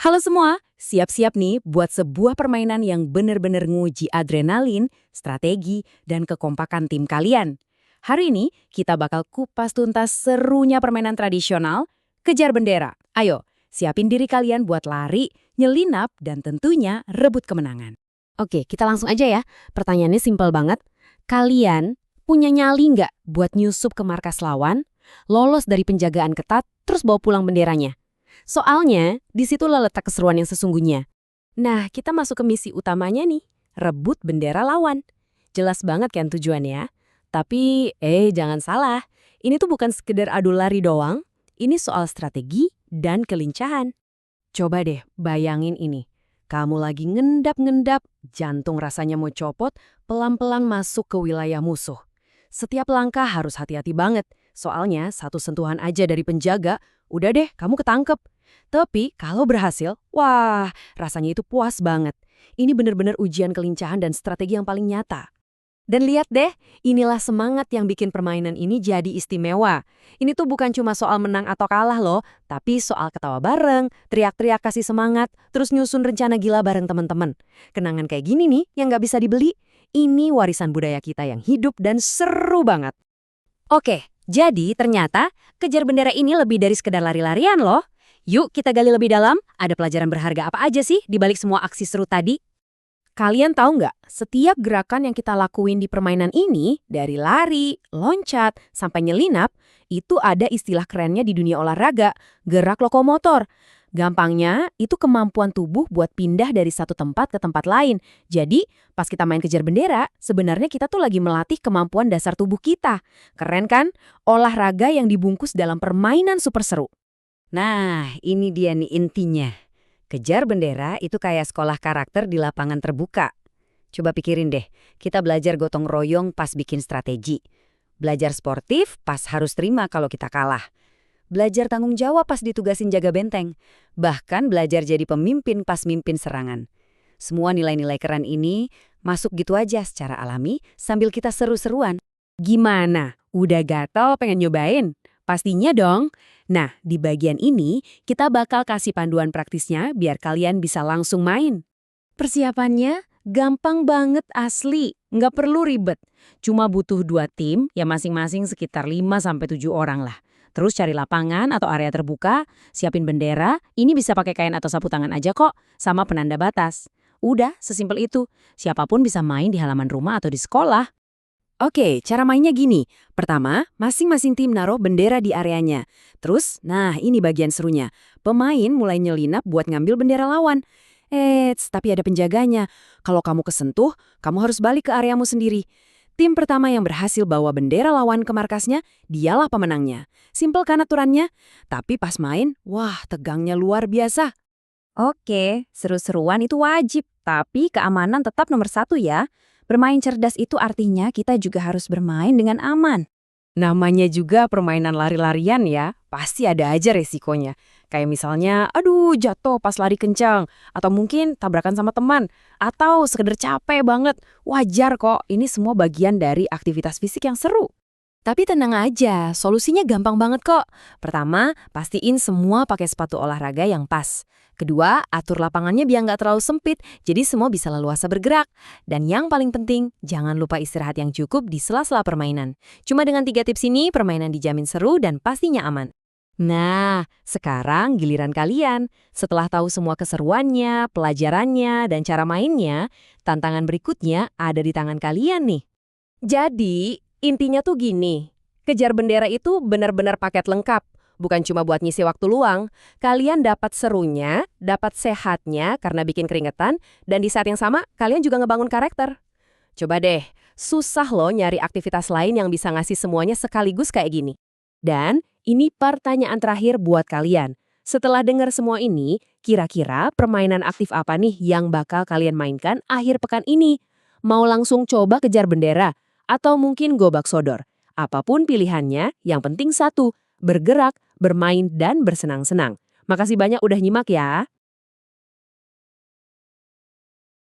Halo semua, siap-siap nih buat sebuah permainan yang bener-bener nguji adrenalin, strategi, dan kekompakan tim kalian. Hari ini kita bakal kupas tuntas serunya permainan tradisional, kejar bendera. Ayo, siapin diri kalian buat lari, nyelinap, dan tentunya rebut kemenangan. Oke, kita langsung aja ya. Pertanyaannya simpel banget. Kalian punya nyali nggak buat nyusup ke markas lawan, lolos dari penjagaan ketat, terus bawa pulang benderanya? Soalnya, disitulah letak keseruan yang sesungguhnya. Nah, kita masuk ke misi utamanya nih, rebut bendera lawan. Jelas banget kan tujuannya? Tapi, jangan salah. Ini tuh bukan sekedar adu lari doang. Ini soal strategi dan kelincahan. Coba deh bayangin ini. Kamu lagi ngendap-ngendap, jantung rasanya mau copot, pelan-pelan masuk ke wilayah musuh. Setiap langkah harus hati-hati banget, soalnya satu sentuhan aja dari penjaga, udah deh kamu ketangkep. Tapi kalau berhasil, wah rasanya itu puas banget. Ini bener-bener ujian kelincahan dan strategi yang paling nyata. Dan lihat deh, inilah semangat yang bikin permainan ini jadi istimewa. Ini tuh bukan cuma soal menang atau kalah loh, tapi soal ketawa bareng, teriak-teriak kasih semangat, terus nyusun rencana gila bareng teman-teman. Kenangan kayak gini nih yang nggak bisa dibeli, ini warisan budaya kita yang hidup dan seru banget. Oke, jadi ternyata kejar bendera ini lebih dari sekedar lari-larian loh. Yuk kita gali lebih dalam, ada pelajaran berharga apa aja sih di balik semua aksi seru tadi? Kalian tahu nggak, setiap gerakan yang kita lakuin di permainan ini, dari lari, loncat, sampai nyelinap, itu ada istilah kerennya di dunia olahraga, gerak lokomotor. Gampangnya, itu kemampuan tubuh buat pindah dari satu tempat ke tempat lain. Jadi, pas kita main kejar bendera, sebenarnya kita tuh lagi melatih kemampuan dasar tubuh kita. Keren kan? Olahraga yang dibungkus dalam permainan super seru. Nah, ini dia nih intinya. Kejar bendera itu kayak sekolah karakter di lapangan terbuka. Coba pikirin deh, kita belajar gotong royong pas bikin strategi. Belajar sportif pas harus terima kalau kita kalah. Belajar tanggung jawab pas ditugasin jaga benteng. Bahkan belajar jadi pemimpin pas mimpin serangan. Semua nilai-nilai keren ini masuk gitu aja secara alami sambil kita seru-seruan. Gimana? Udah gatel pengen nyobain? Pastinya dong. Nah, di bagian ini kita bakal kasih panduan praktisnya biar kalian bisa langsung main. Persiapannya gampang banget asli, nggak perlu ribet. Cuma butuh 2 tim yang masing-masing sekitar 5-7 orang lah. Terus cari lapangan atau area terbuka, siapin bendera, ini bisa pakai kain atau sapu tangan aja kok, sama penanda batas. Udah, sesimpel itu. Siapapun bisa main di halaman rumah atau di sekolah. Oke, cara mainnya gini. Pertama, masing-masing tim naruh bendera di areanya. Terus, nah ini bagian serunya. Pemain mulai nyelinap buat ngambil bendera lawan. Tapi ada penjaganya. Kalau kamu kesentuh, kamu harus balik ke areamu sendiri. Tim pertama yang berhasil bawa bendera lawan ke markasnya, dialah pemenangnya. Simpel kan aturannya? Tapi pas main, wah tegangnya luar biasa. Oke, seru-seruan itu wajib, tapi keamanan tetap nomor 1 ya. Bermain cerdas itu artinya kita juga harus bermain dengan aman. Namanya juga permainan lari-larian ya, pasti ada aja resikonya. Kayak misalnya, aduh jatuh pas lari kencang, atau mungkin tabrakan sama teman, atau sekedar capek banget. Wajar kok, ini semua bagian dari aktivitas fisik yang seru. Tapi tenang aja, solusinya gampang banget kok. Pertama, pastiin semua pakai sepatu olahraga yang pas. Kedua, atur lapangannya biar nggak terlalu sempit, jadi semua bisa leluasa bergerak. Dan yang paling penting, jangan lupa istirahat yang cukup di sela-sela permainan. Cuma dengan 3 tips ini, permainan dijamin seru dan pastinya aman. Nah, sekarang giliran kalian. Setelah tahu semua keseruannya, pelajarannya, dan cara mainnya, tantangan berikutnya ada di tangan kalian nih. Jadi, intinya tuh gini, kejar bendera itu benar-benar paket lengkap. Bukan cuma buat ngisi waktu luang, kalian dapat serunya, dapat sehatnya karena bikin keringetan, dan di saat yang sama kalian juga ngebangun karakter. Coba deh, susah loh nyari aktivitas lain yang bisa ngasih semuanya sekaligus kayak gini. Dan ini pertanyaan terakhir buat kalian. Setelah dengar semua ini, kira-kira permainan aktif apa nih yang bakal kalian mainkan akhir pekan ini? Mau langsung coba kejar bendera? Atau mungkin gobak sodor? Apapun pilihannya, yang penting satu, bergerak, bermain, dan bersenang-senang. Makasih banyak udah nyimak ya.